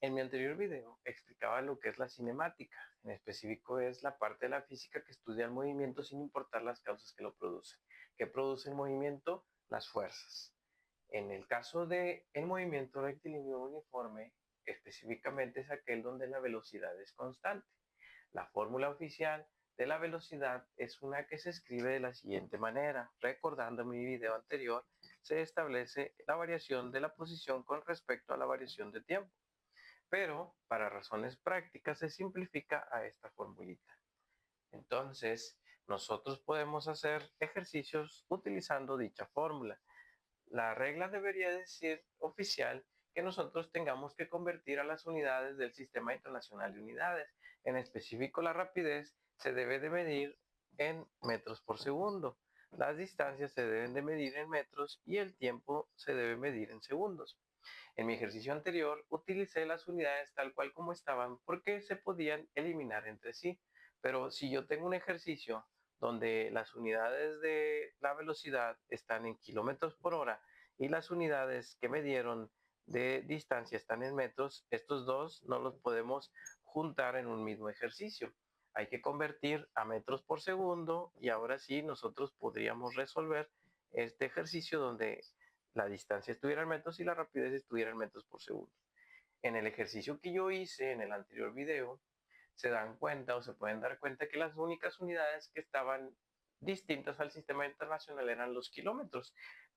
En mi anterior video explicaba lo que es la cinemática. En específico es la parte de la física que estudia el movimiento sin importar las causas que lo producen. ¿Qué produce el movimiento? Las fuerzas. En el caso de el movimiento rectilíneo uniforme, específicamente es aquel donde la velocidad es constante. La fórmula oficial de la velocidad es una que se escribe de la siguiente manera. Recordando mi video anterior, se establece la variación de la posición con respecto a la variación de tiempo, pero para razones prácticas se simplifica a esta formulita. Entonces, nosotros podemos hacer ejercicios utilizando dicha fórmula. La regla debería decir oficial que nosotros tengamos que convertir a las unidades del Sistema Internacional de Unidades. En específico, la rapidez se debe de medir en metros por segundo. Las distancias se deben de medir en metros y el tiempo se debe medir en segundos. En mi ejercicio anterior utilicé las unidades tal cual como estaban porque se podían eliminar entre sí. Pero si yo tengo un ejercicio donde las unidades de la velocidad están en kilómetros por hora y las unidades que me dieron de distancia están en metros, estos dos no los podemos juntar en un mismo ejercicio. Hay que convertir a metros por segundo y ahora sí nosotros podríamos resolver este ejercicio donde la distancia estuviera en metros y la rapidez estuviera en metros por segundo. En el ejercicio que yo hice en el anterior video, se dan cuenta o se pueden dar cuenta que las únicas unidades que estaban distintas al sistema internacional eran los kilómetros.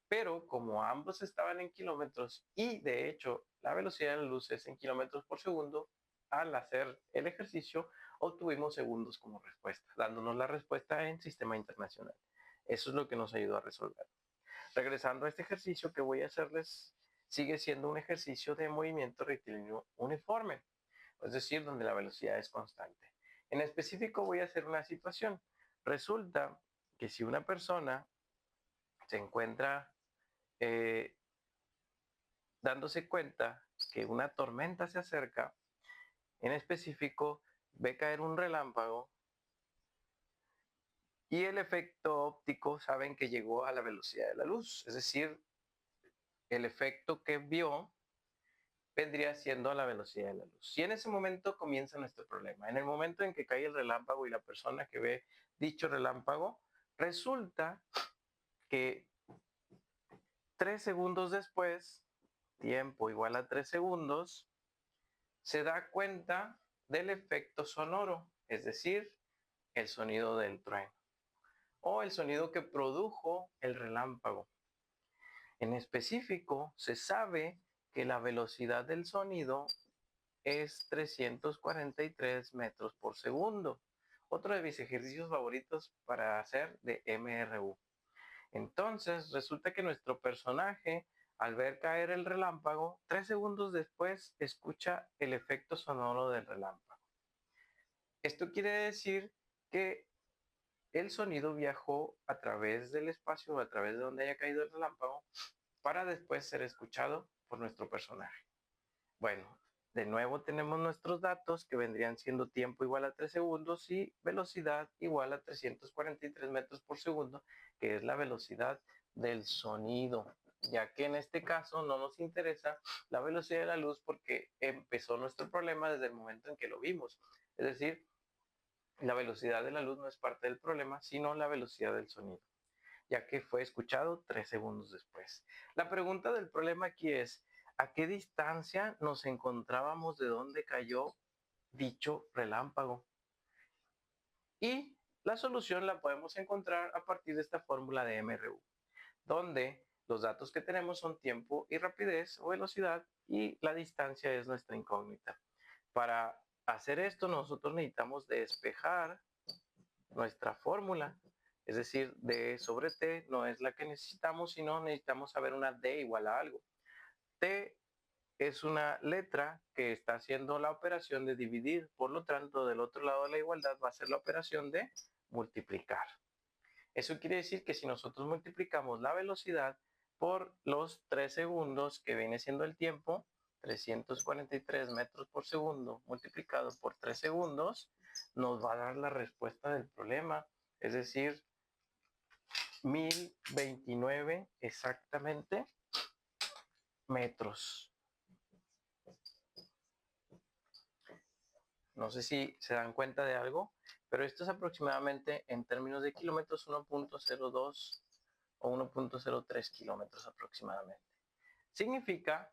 Pero como ambos estaban en kilómetros y de hecho la velocidad de la luz es en kilómetros por segundo, al hacer el ejercicio obtuvimos segundos como respuesta, dándonos la respuesta en sistema internacional. Eso es lo que nos ayudó a resolver. Regresando a este ejercicio que voy a hacerles, sigue siendo un ejercicio de movimiento rectilíneo uniforme, es decir, donde la velocidad es constante. En específico voy a hacer una situación. Resulta que si una persona se encuentra eh, dándose cuenta que una tormenta se acerca, en específico ve caer un relámpago y el efecto óptico saben que llegó a la velocidad de la luz, es decir, el efecto que vio vendría siendo a la velocidad de la luz. Y en ese momento comienza nuestro problema. En el momento en que cae el relámpago y la persona que ve dicho relámpago, resulta que 3 segundos después, tiempo igual a 3 segundos, se da cuenta del efecto sonoro, es decir, el sonido del trueno o el sonido que produjo el relámpago. En específico, se sabe que la velocidad del sonido es 343 metros por segundo. Otro de mis ejercicios favoritos para hacer de MRU. Entonces, resulta que nuestro personaje, al ver caer el relámpago, 3 segundos después escucha el efecto sonoro del relámpago. Esto quiere decir que el sonido viajó a través del espacio, a través de donde haya caído el relámpago, para después ser escuchado por nuestro personaje. Bueno, de nuevo tenemos nuestros datos que vendrían siendo tiempo igual a 3 segundos y velocidad igual a 343 metros por segundo, que es la velocidad del sonido, ya que en este caso no nos interesa la velocidad de la luz porque empezó nuestro problema desde el momento en que lo vimos. Es decir, la velocidad de la luz no es parte del problema, sino la velocidad del sonido, ya que fue escuchado 3 segundos después. La pregunta del problema aquí es, ¿a qué distancia nos encontrábamos de donde cayó dicho relámpago? Y la solución la podemos encontrar a partir de esta fórmula de MRU, donde los datos que tenemos son tiempo y rapidez o velocidad y la distancia es nuestra incógnita. Para hacer esto nosotros necesitamos despejar nuestra fórmula, es decir, D sobre T no es la que necesitamos, sino necesitamos saber una D igual a algo. T es una letra que está haciendo la operación de dividir, por lo tanto, del otro lado de la igualdad va a ser la operación de multiplicar. Eso quiere decir que si nosotros multiplicamos la velocidad por los 3 segundos, que viene siendo el tiempo, 343 metros por segundo multiplicado por 3 segundos, nos va a dar la respuesta del problema, es decir, 1029 exactamente metros. No sé si se dan cuenta de algo, pero esto es aproximadamente en términos de kilómetros 1.02 o 1.03 kilómetros aproximadamente. Significa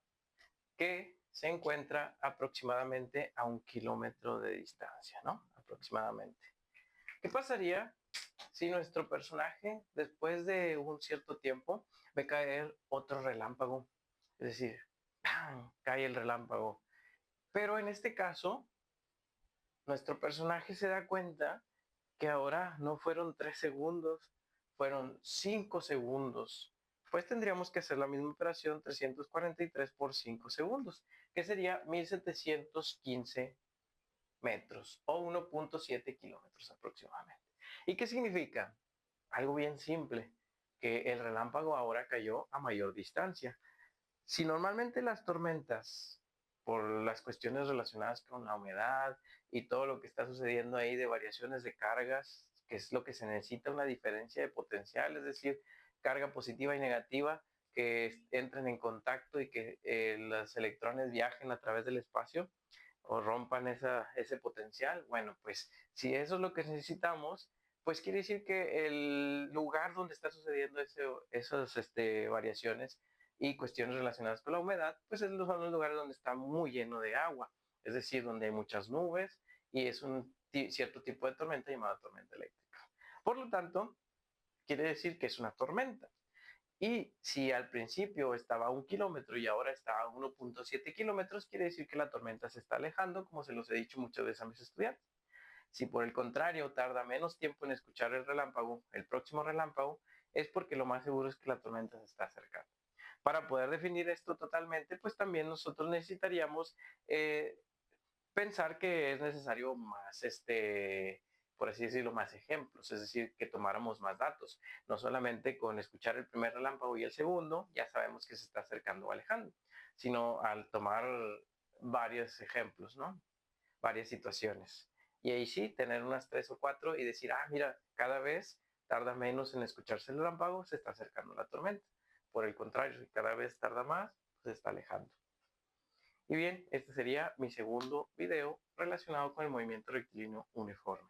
que se encuentra aproximadamente a 1 kilómetro de distancia, ¿no? Aproximadamente. ¿Qué pasaría si nuestro personaje, después de un cierto tiempo, ve caer otro relámpago? Es decir, ¡pam!, cae el relámpago. Pero en este caso, nuestro personaje se da cuenta que ahora no fueron 3 segundos, fueron 5 segundos. Pues tendríamos que hacer la misma operación 343 por 5 segundos, que sería 1715 metros o 1.7 kilómetros aproximadamente. ¿Y qué significa? Algo bien simple, que el relámpago ahora cayó a mayor distancia. Si normalmente las tormentas, por las cuestiones relacionadas con la humedad y todo lo que está sucediendo ahí de variaciones de cargas, que es lo que se necesita, una diferencia de potencial, es decir, carga positiva y negativa que entren en contacto y que los electrones viajen a través del espacio o rompan ese potencial. Bueno, pues si eso es lo que necesitamos, pues quiere decir que el lugar donde está sucediendo esas variaciones y cuestiones relacionadas con la humedad, pues son los lugares donde está muy lleno de agua, es decir, donde hay muchas nubes y es un cierto tipo de tormenta llamada tormenta eléctrica. Por lo tanto, quiere decir que es una tormenta. Y si al principio estaba a 1 kilómetro y ahora está a 1.7 kilómetros, quiere decir que la tormenta se está alejando, como se los he dicho muchas veces a mis estudiantes. Si por el contrario tarda menos tiempo en escuchar el relámpago, el próximo relámpago, es porque lo más seguro es que la tormenta se está acercando. Para poder definir esto totalmente, pues también nosotros necesitaríamos pensar que es necesario más, por así decirlo, más ejemplos, es decir, que tomáramos más datos. No solamente con escuchar el primer relámpago y el segundo, ya sabemos que se está acercando o alejando, sino al tomar varios ejemplos, ¿no? Varias situaciones. Y ahí sí, tener unas 3 o 4 y decir, ah, mira, cada vez tarda menos en escucharse el relámpago, se está acercando la tormenta. Por el contrario, si cada vez tarda más, se está alejando. Y bien, este sería mi segundo video relacionado con el movimiento rectilíneo uniforme.